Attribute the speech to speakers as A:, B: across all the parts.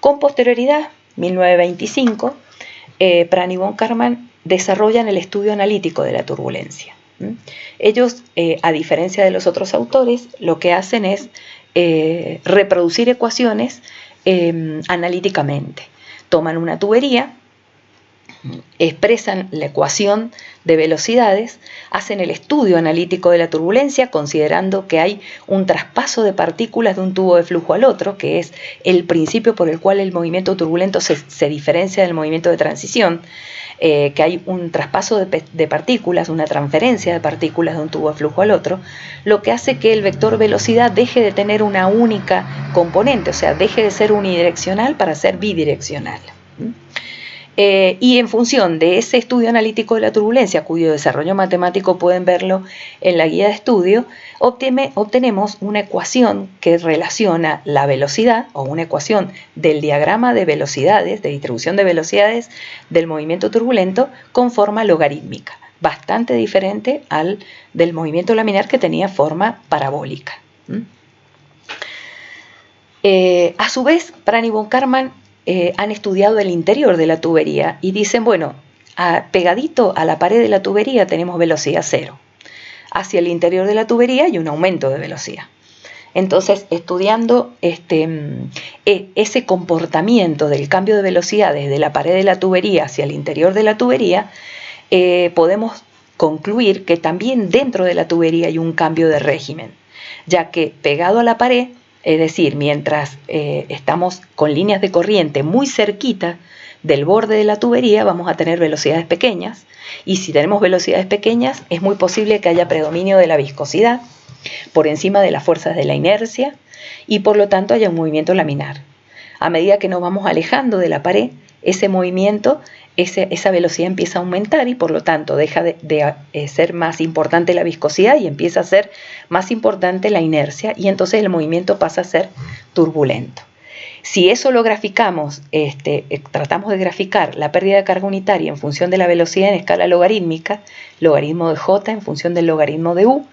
A: Con posterioridad, 1925, Pran y von Karman desarrollan el estudio analítico de la turbulencia. Ellos, a diferencia de los otros autores, lo que hacen es reproducir ecuaciones analíticamente. Toman una tubería, expresan la ecuación de velocidades, hacen el estudio analítico de la turbulencia considerando que hay un traspaso de partículas de un tubo de flujo al otro, que es el principio por el cual el movimiento turbulento se diferencia del movimiento de transición, que hay un traspaso de partículas, una transferencia de partículas de un tubo de flujo al otro, lo que hace que el vector velocidad deje de tener una única componente, o sea, deje de ser unidireccional para ser bidireccional. Y en función de ese estudio analítico de la turbulencia, cuyo desarrollo matemático pueden verlo en la guía de estudio, obtenemos una ecuación que relaciona la velocidad, o una ecuación del diagrama de velocidades, de distribución de velocidades del movimiento turbulento, con forma logarítmica, bastante diferente al del movimiento laminar, que tenía forma parabólica. A su vez, Pran y von Karman han estudiado el interior de la tubería y dicen, bueno, pegadito a la pared de la tubería tenemos velocidad cero. Hacia el interior de la tubería hay un aumento de velocidad. Entonces, estudiando ese comportamiento del cambio de velocidad desde la pared de la tubería hacia el interior de la tubería, podemos concluir que también dentro de la tubería hay un cambio de régimen, ya que pegado a la pared, es decir, mientras estamos con líneas de corriente muy cerquita del borde de la tubería, vamos a tener velocidades pequeñas, y si tenemos velocidades pequeñas es muy posible que haya predominio de la viscosidad por encima de las fuerzas de la inercia y por lo tanto haya un movimiento laminar. A medida que nos vamos alejando de la pared, ese movimiento, esa velocidad empieza a aumentar y por lo tanto deja de ser más importante la viscosidad y empieza a ser más importante la inercia, y entonces el movimiento pasa a ser turbulento. Si eso lo graficamos, tratamos de graficar la pérdida de carga unitaria en función de la velocidad en escala logarítmica, logaritmo de J en función del logaritmo de U,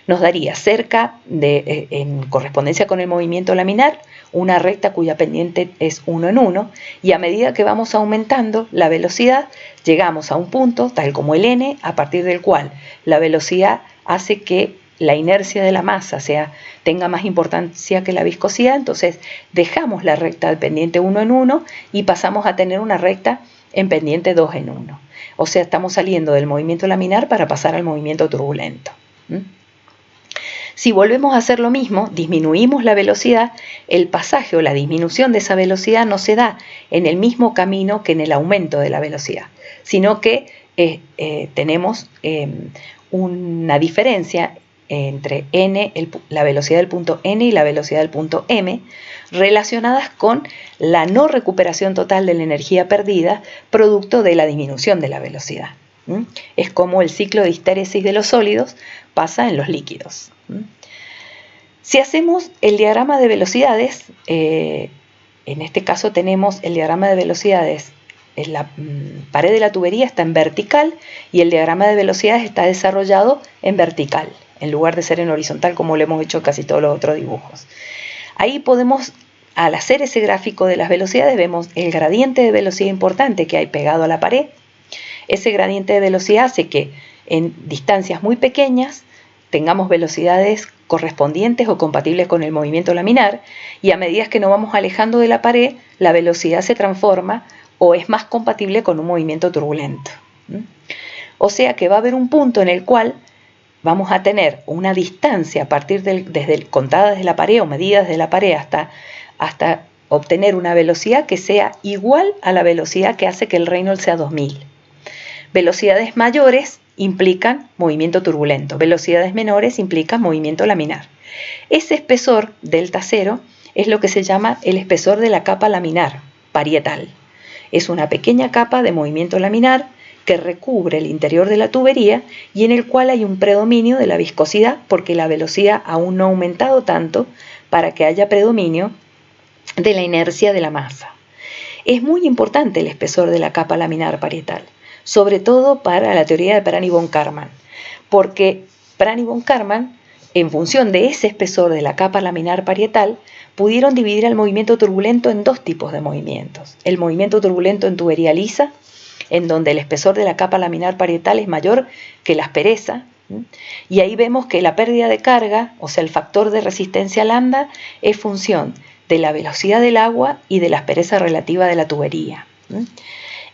A: nos daría cerca en correspondencia con el movimiento laminar, una recta cuya pendiente es 1 en 1, y a medida que vamos aumentando la velocidad, llegamos a un punto, tal como el n, a partir del cual la velocidad hace que la inercia de la masa tenga más importancia que la viscosidad, entonces dejamos la recta de pendiente 1 en 1 y pasamos a tener una recta en pendiente 2 en 1. O sea, estamos saliendo del movimiento laminar para pasar al movimiento turbulento. Si volvemos a hacer lo mismo, disminuimos la velocidad, el pasaje o la disminución de esa velocidad no se da en el mismo camino que en el aumento de la velocidad, sino que tenemos una diferencia entre n, la velocidad del punto n y la velocidad del punto m, relacionadas con la no recuperación total de la energía perdida producto de la disminución de la velocidad. Es como el ciclo de histéresis de los sólidos pasa en los líquidos. Si hacemos el diagrama de velocidades, en este caso tenemos el diagrama de velocidades, en la pared de la tubería está en vertical y el diagrama de velocidades está desarrollado en vertical, en lugar de ser en horizontal como lo hemos hecho en casi todos los otros dibujos. Ahí podemos, al hacer ese gráfico de las velocidades, vemos el gradiente de velocidad importante que hay pegado a la pared. Ese gradiente de velocidad hace que en distancias muy pequeñas tengamos velocidades correspondientes o compatibles con el movimiento laminar, y a medida que nos vamos alejando de la pared, la velocidad se transforma o es más compatible con un movimiento turbulento. O sea que va a haber un punto en el cual vamos a tener una distancia a partir contada desde la pared o medida desde la pared hasta obtener una velocidad que sea igual a la velocidad que hace que el Reynolds sea 2000. Velocidades mayores implican movimiento turbulento, velocidades menores implican movimiento laminar. Ese espesor, delta cero, es lo que se llama el espesor de la capa laminar parietal. Es una pequeña capa de movimiento laminar que recubre el interior de la tubería y en el cual hay un predominio de la viscosidad porque la velocidad aún no ha aumentado tanto para que haya predominio de la inercia de la masa. Es muy importante el espesor de la capa laminar parietal, sobre todo para la teoría de Pran y von Karman, porque Pran y von Karman en función de ese espesor de la capa laminar parietal, pudieron dividir el movimiento turbulento en dos tipos de movimientos. El movimiento turbulento en tubería lisa, en donde el espesor de la capa laminar parietal es mayor que la aspereza, y ahí vemos que la pérdida de carga, o sea, el factor de resistencia lambda, es función de la velocidad del agua y de la aspereza relativa de la tubería.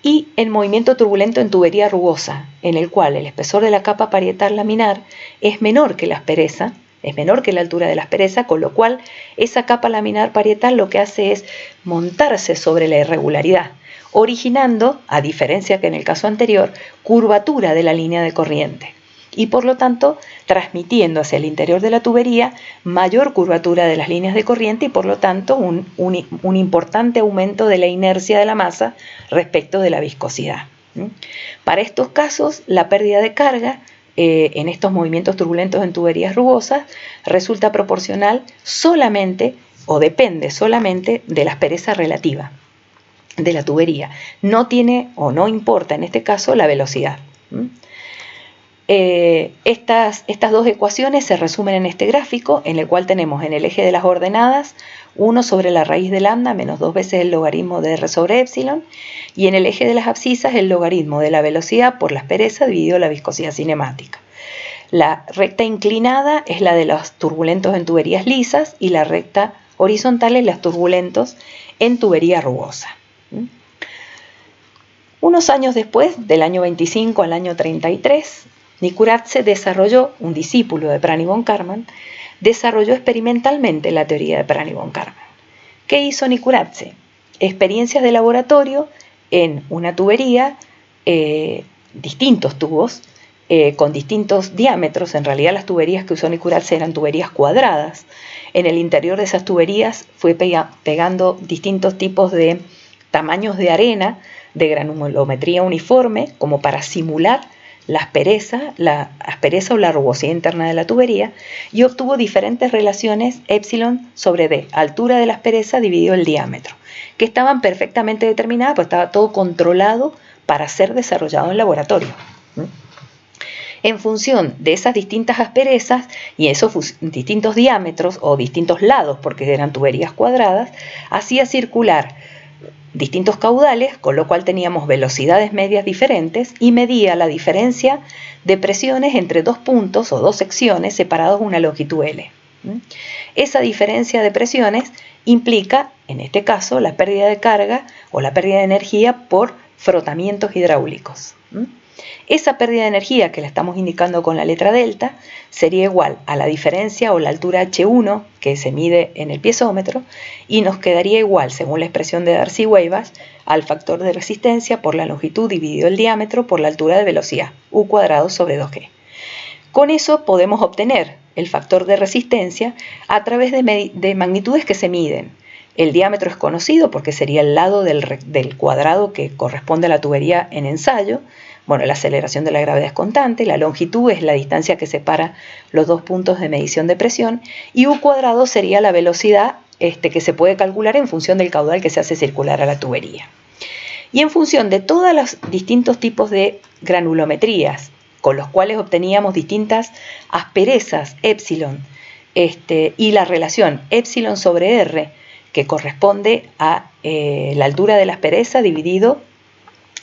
A: Y el movimiento turbulento en tubería rugosa, en el cual el espesor de la capa parietal laminar es menor que la aspereza, es menor que la altura de la aspereza, con lo cual esa capa laminar parietal lo que hace es montarse sobre la irregularidad, originando, a diferencia que en el caso anterior, curvatura de la línea de corriente y por lo tanto transmitiendo hacia el interior de la tubería mayor curvatura de las líneas de corriente y por lo tanto un importante aumento de la inercia de la masa respecto de la viscosidad. Para estos casos, la pérdida de carga en estos movimientos turbulentos en tuberías rugosas resulta proporcional solamente o depende solamente de la aspereza relativa de la tubería. No tiene o no importa en este caso la velocidad. Estas dos ecuaciones se resumen en este gráfico, en el cual tenemos en el eje de las ordenadas 1 sobre la raíz de lambda menos 2 veces el logaritmo de r sobre epsilon, y en el eje de las abscisas el logaritmo de la velocidad por la aspereza dividido la viscosidad cinemática. La recta inclinada es la de los turbulentos en tuberías lisas y la recta horizontal es los turbulentos en tubería rugosa. Unos años después, del año 25 al año 33, Nikuradse desarrolló, un discípulo de Prany von Karman, desarrolló experimentalmente la teoría de Prany von Karman. ¿Qué hizo Nikuradse? Experiencias de laboratorio en una tubería, distintos tubos, con distintos diámetros. En realidad las tuberías que usó Nikuradse eran tuberías cuadradas. En el interior de esas tuberías fue pegando distintos tipos de tamaños de arena de granulometría uniforme, como para simular la aspereza o la rugosidad interna de la tubería, y obtuvo diferentes relaciones epsilon sobre d, altura de la aspereza dividido el diámetro, que estaban perfectamente determinadas, pues estaba todo controlado para ser desarrollado en laboratorio. En función de esas distintas asperezas y esos distintos diámetros o distintos lados, porque eran tuberías cuadradas, hacía circular distintos caudales, con lo cual teníamos velocidades medias diferentes y medía la diferencia de presiones entre dos puntos o dos secciones separados una longitud L. Esa diferencia de presiones implica, en este caso, la pérdida de carga o la pérdida de energía por frotamientos hidráulicos. Esa pérdida de energía, que la estamos indicando con la letra delta, sería igual a la diferencia o la altura H1 que se mide en el piezómetro, y nos quedaría igual, según la expresión de Darcy-Weisbach, al factor de resistencia por la longitud dividido el diámetro por la altura de velocidad, U cuadrado sobre 2G. Con eso podemos obtener el factor de resistencia a través de magnitudes que se miden. El diámetro es conocido porque sería el lado del cuadrado que corresponde a la tubería en ensayo. Bueno, la aceleración de la gravedad es constante, la longitud es la distancia que separa los dos puntos de medición de presión, y U cuadrado sería la velocidad que se puede calcular en función del caudal que se hace circular a la tubería. Y en función de todos los distintos tipos de granulometrías, con los cuales obteníamos distintas asperezas epsilon, y la relación epsilon sobre R, que corresponde a la altura de la aspereza dividido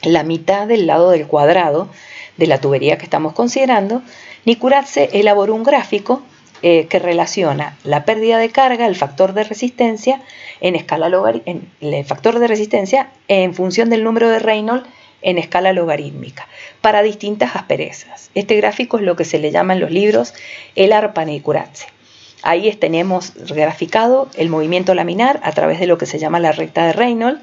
A: la mitad del lado del cuadrado de la tubería que estamos considerando, Nikuradse elaboró un gráfico que relaciona la pérdida de carga, el factor de resistencia, el factor de resistencia en función del número de Reynolds en escala logarítmica para distintas asperezas. Este gráfico es lo que se le llama en los libros el ARPA Nikuradse. Ahí tenemos graficado el movimiento laminar a través de lo que se llama la recta de Reynolds,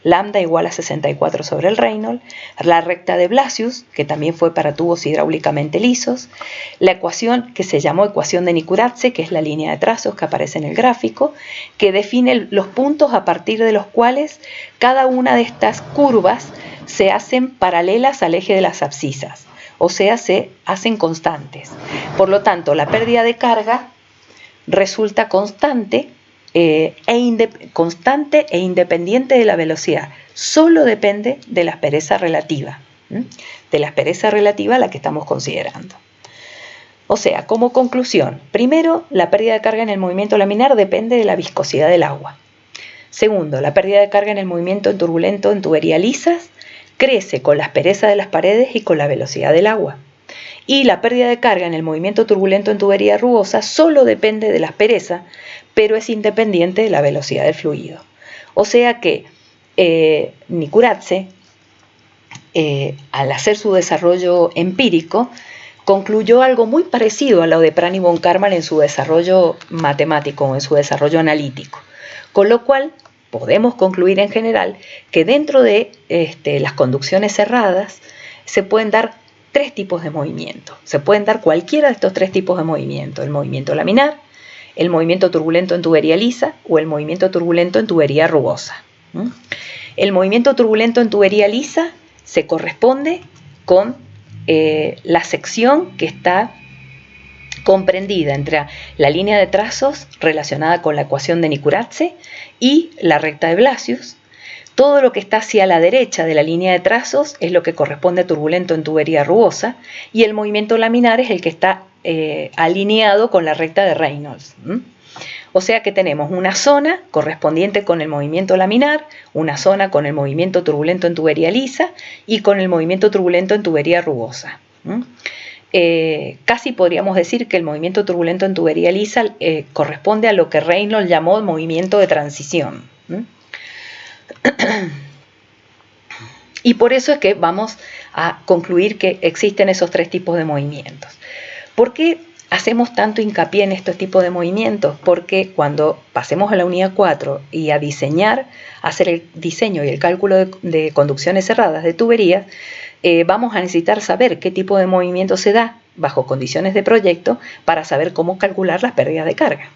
A: lambda igual a 64 sobre el Reynolds, la recta de Blasius, que también fue para tubos hidráulicamente lisos, la ecuación que se llamó ecuación de Nikuradse, que es la línea de trazos que aparece en el gráfico, que define los puntos a partir de los cuales cada una de estas curvas se hacen paralelas al eje de las abscisas, o sea, se hacen constantes. Por lo tanto, la pérdida de carga resulta constante e independiente de la velocidad, solo depende de la aspereza relativa, a la que estamos considerando. O sea, como conclusión, primero, la pérdida de carga en el movimiento laminar depende de la viscosidad del agua. Segundo, la pérdida de carga en el movimiento turbulento en tuberías lisas crece con la aspereza de las paredes y con la velocidad del agua. Y la pérdida de carga en el movimiento turbulento en tubería rugosa solo depende de la aspereza, pero es independiente de la velocidad del fluido. O sea que Nikuradse, al hacer su desarrollo empírico, concluyó algo muy parecido a lo de Pranay von Karman en su desarrollo matemático, en su desarrollo analítico. Con lo cual, podemos concluir en general que dentro de las conducciones cerradas se pueden dar tres tipos de movimiento. Se pueden dar cualquiera de estos tres tipos de movimiento: el movimiento laminar, el movimiento turbulento en tubería lisa o el movimiento turbulento en tubería rugosa. El movimiento turbulento en tubería lisa se corresponde con la sección que está comprendida entre la línea de trazos relacionada con la ecuación de Nikuradse y la recta de Blasius. Todo lo que está hacia la derecha de la línea de trazos es lo que corresponde a turbulento en tubería rugosa, y el movimiento laminar es el que está alineado con la recta de Reynolds. O sea que tenemos una zona correspondiente con el movimiento laminar, una zona con el movimiento turbulento en tubería lisa y con el movimiento turbulento en tubería rugosa. Casi podríamos decir que el movimiento turbulento en tubería lisa corresponde a lo que Reynolds llamó movimiento de transición. Y por eso es que vamos a concluir que existen esos tres tipos de movimientos. ¿Por qué hacemos tanto hincapié en estos tipos de movimientos? Porque cuando pasemos a la unidad 4 y a diseñar, hacer el diseño y el cálculo de conducciones cerradas de tuberías, vamos a necesitar saber qué tipo de movimiento se da bajo condiciones de proyecto para saber cómo calcular las pérdidas de carga.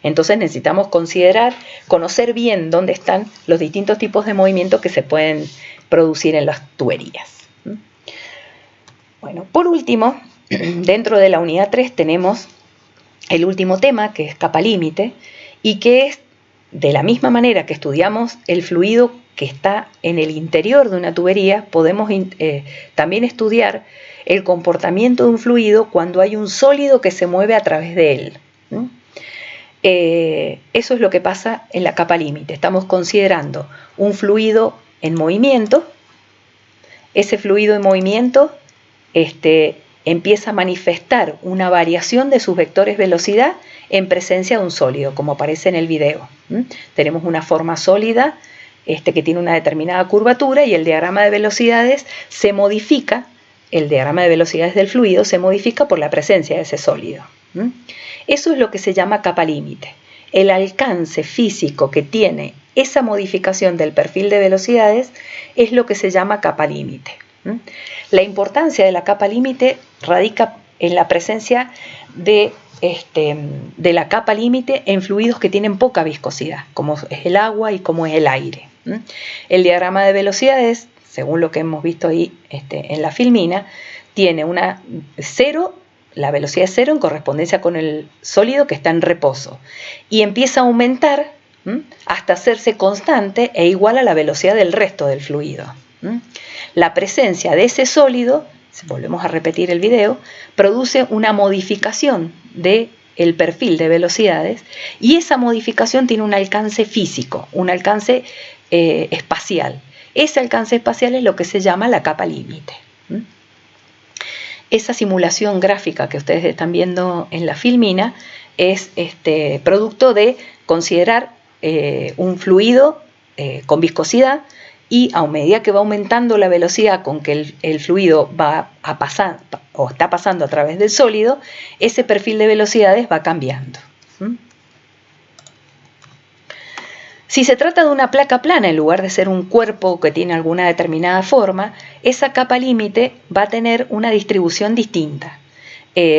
A: Entonces necesitamos conocer bien dónde están los distintos tipos de movimientos que se pueden producir en las tuberías. Bueno, por último, dentro de la unidad 3 tenemos el último tema, que es capa límite, y que es de la misma manera que estudiamos el fluido que está en el interior de una tubería, podemos también estudiar el comportamiento de un fluido cuando hay un sólido que se mueve a través de él. Eso es lo que pasa en la capa límite. Estamos considerando un fluido en movimiento. Ese fluido en movimiento empieza a manifestar una variación de sus vectores velocidad en presencia de un sólido, como aparece en el video. Tenemos una forma sólida que tiene una determinada curvatura, y el diagrama de velocidades se modifica. El diagrama de velocidades del fluido se modifica por la presencia de ese sólido. Eso es lo que se llama capa límite. El alcance físico que tiene esa modificación del perfil de velocidades es lo que se llama capa límite. La importancia de la capa límite radica en la presencia de la capa límite en fluidos que tienen poca viscosidad, como es el agua y como es el aire. El diagrama de velocidades, según lo que hemos visto ahí en la filmina, tiene la velocidad es 0 en correspondencia con el sólido que está en reposo, y empieza a aumentar hasta hacerse constante e igual a la velocidad del resto del fluido. La presencia de ese sólido, si volvemos a repetir el video, produce una modificación del perfil de velocidades, y esa modificación tiene un alcance físico, un alcance espacial. Ese alcance espacial es lo que se llama la capa límite. Esa simulación gráfica que ustedes están viendo en la filmina es producto de considerar un fluido con viscosidad, y a medida que va aumentando la velocidad con que el fluido va a pasar o está pasando a través del sólido, ese perfil de velocidades va cambiando. Si se trata de una placa plana en lugar de ser un cuerpo que tiene alguna determinada forma, esa capa límite va a tener una distribución distinta.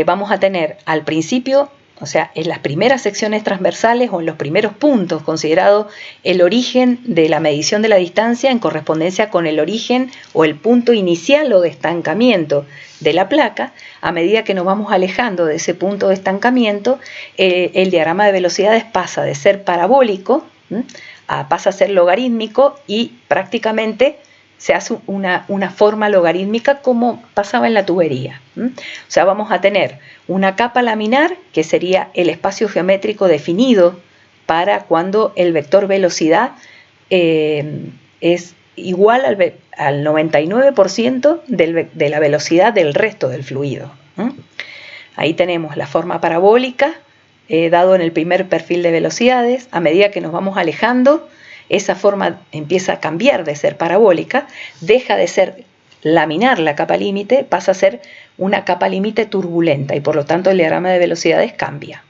A: Vamos a tener al principio, o sea, en las primeras secciones transversales o en los primeros puntos, considerado el origen de la medición de la distancia en correspondencia con el origen o el punto inicial o de estancamiento de la placa. A medida que nos vamos alejando de ese punto de estancamiento, el diagrama de velocidades pasa de ser parabólico, pasa a ser logarítmico, y prácticamente se hace una forma logarítmica como pasaba en la tubería. O sea, vamos a tener una capa laminar, que sería el espacio geométrico definido para cuando el vector velocidad es igual al 99% de la velocidad del resto del fluido. Ahí tenemos la forma parabólica, dado en el primer perfil de velocidades. A medida que nos vamos alejando, esa forma empieza a cambiar de ser parabólica, deja de ser laminar la capa límite, pasa a ser una capa límite turbulenta y por lo tanto el diagrama de velocidades cambia.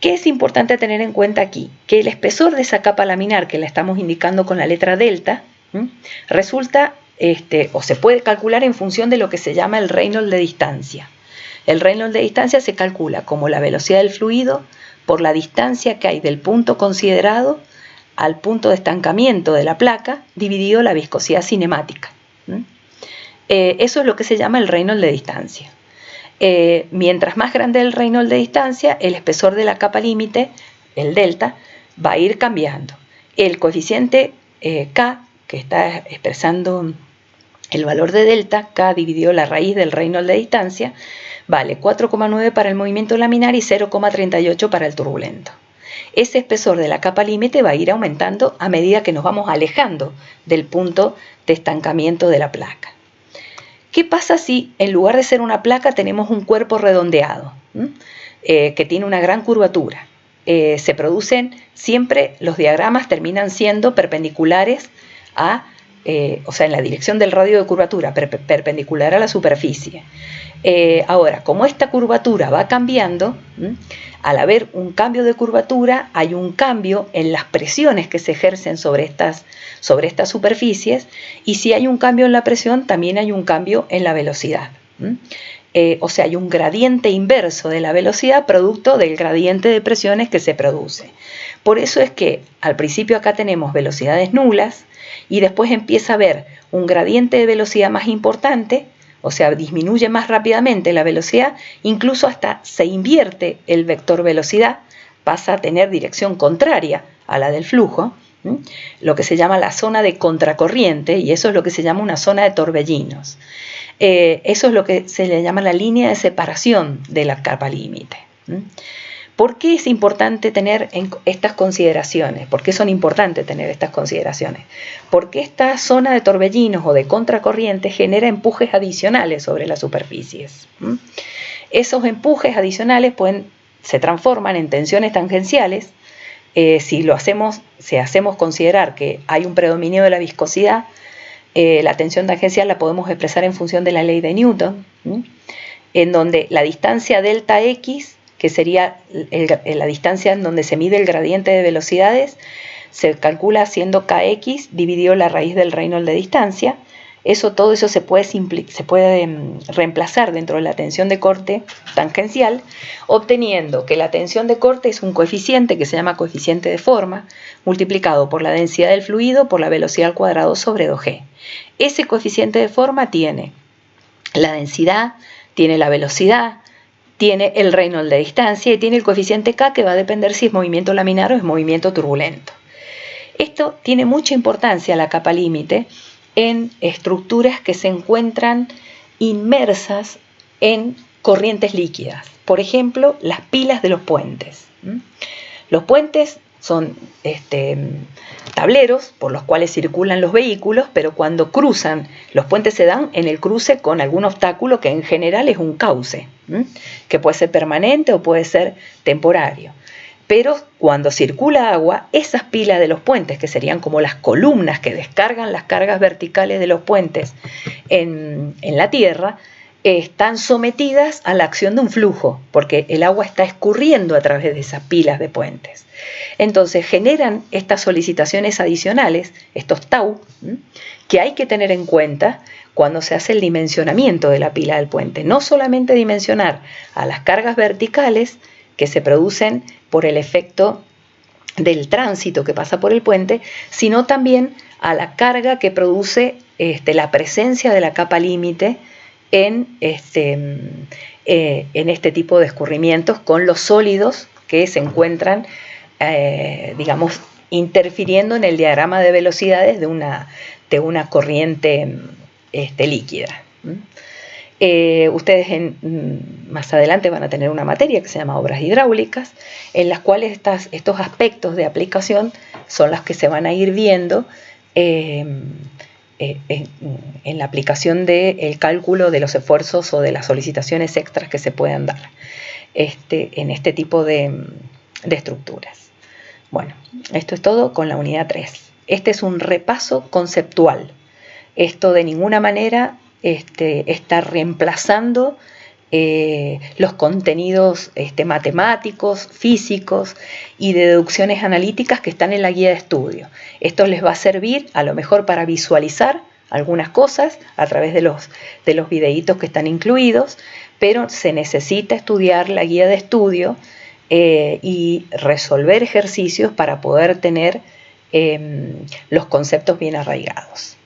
A: ¿Qué es importante tener en cuenta aquí? Que el espesor de esa capa laminar, que la estamos indicando con la letra delta, resulta o se puede calcular en función de lo que se llama el Reynolds de distancia. El Reynolds de distancia se calcula como la velocidad del fluido por la distancia que hay del punto considerado al punto de estancamiento de la placa dividido la viscosidad cinemática. Eso es lo que se llama el Reynolds de distancia. Mientras más grande el Reynolds de distancia, el espesor de la capa límite, el delta, va a ir cambiando. El coeficiente K, que está expresando el valor de delta, K dividido la raíz del Reynolds de distancia, vale 4,9 para el movimiento laminar y 0,38 para el turbulento. Ese espesor de la capa límite va a ir aumentando a medida que nos vamos alejando del punto de estancamiento de la placa. ¿Qué pasa si en lugar de ser una placa tenemos un cuerpo redondeado que tiene una gran curvatura? Se producen siempre, los diagramas terminan siendo perpendiculares o sea, en la dirección del radio de curvatura, perpendicular a la superficie. Ahora, como esta curvatura va cambiando, al haber un cambio de curvatura, hay un cambio en las presiones que se ejercen sobre estas superficies, y si hay un cambio en la presión, también hay un cambio en la velocidad. O sea, hay un gradiente inverso de la velocidad producto del gradiente de presiones que se produce. Por eso es que al principio acá tenemos velocidades nulas y después empieza a haber un gradiente de velocidad más importante, o sea, disminuye más rápidamente la velocidad, incluso hasta se invierte el vector velocidad, pasa a tener dirección contraria a la del flujo, lo que se llama la zona de contracorriente, y eso es lo que se llama una zona de torbellinos. Eso es lo que se le llama la línea de separación de la capa límite. ¿Por qué es importante tener estas consideraciones? ¿Por qué son importantes tener estas consideraciones? Porque esta zona de torbellinos o de contracorriente genera empujes adicionales sobre las superficies. Esos empujes adicionales se transforman en tensiones tangenciales. Si hacemos considerar que hay un predominio de la viscosidad, la tensión tangencial la podemos expresar en función de la ley de Newton, en donde la distancia delta X, que sería la distancia en donde se mide el gradiente de velocidades, se calcula haciendo Kx dividido la raíz del Reynolds de distancia. Todo eso se puede reemplazar dentro de la tensión de corte tangencial, obteniendo que la tensión de corte es un coeficiente que se llama coeficiente de forma, multiplicado por la densidad del fluido por la velocidad al cuadrado sobre 2G. Ese coeficiente de forma tiene la densidad, tiene la velocidad, tiene el Reynolds de distancia y tiene el coeficiente K, que va a depender si es movimiento laminar o es movimiento turbulento. Esto tiene mucha importancia, la capa límite, en estructuras que se encuentran inmersas en corrientes líquidas. Por ejemplo, las pilas de los puentes. Los puentes son tableros por los cuales circulan los vehículos, pero cuando cruzan, los puentes se dan en el cruce con algún obstáculo que en general es un cauce, que puede ser permanente o puede ser temporario. Pero cuando circula agua, esas pilas de los puentes, que serían como las columnas que descargan las cargas verticales de los puentes en la tierra, están sometidas a la acción de un flujo, porque el agua está escurriendo a través de esas pilas de puentes. Entonces generan estas solicitaciones adicionales, estos tau, que hay que tener en cuenta cuando se hace el dimensionamiento de la pila del puente. No solamente dimensionar a las cargas verticales que se producen por el efecto del tránsito que pasa por el puente, sino también a la carga que produce la presencia de la capa límite en este tipo de escurrimientos con los sólidos que se encuentran, interfiriendo en el diagrama de velocidades de de una corriente líquida. Ustedes más adelante van a tener una materia que se llama obras hidráulicas, en las cuales estos aspectos de aplicación son las que se van a ir viendo en la aplicación del cálculo de los esfuerzos o de las solicitaciones extras que se puedan dar en este tipo de estructuras. Bueno, esto es todo con la unidad 3. Este es un repaso conceptual. Esto de ninguna manera está reemplazando los contenidos matemáticos, físicos y de deducciones analíticas que están en la guía de estudio. Esto les va a servir a lo mejor para visualizar algunas cosas a través de los videitos que están incluidos, pero se necesita estudiar la guía de estudio y resolver ejercicios para poder tener los conceptos bien arraigados.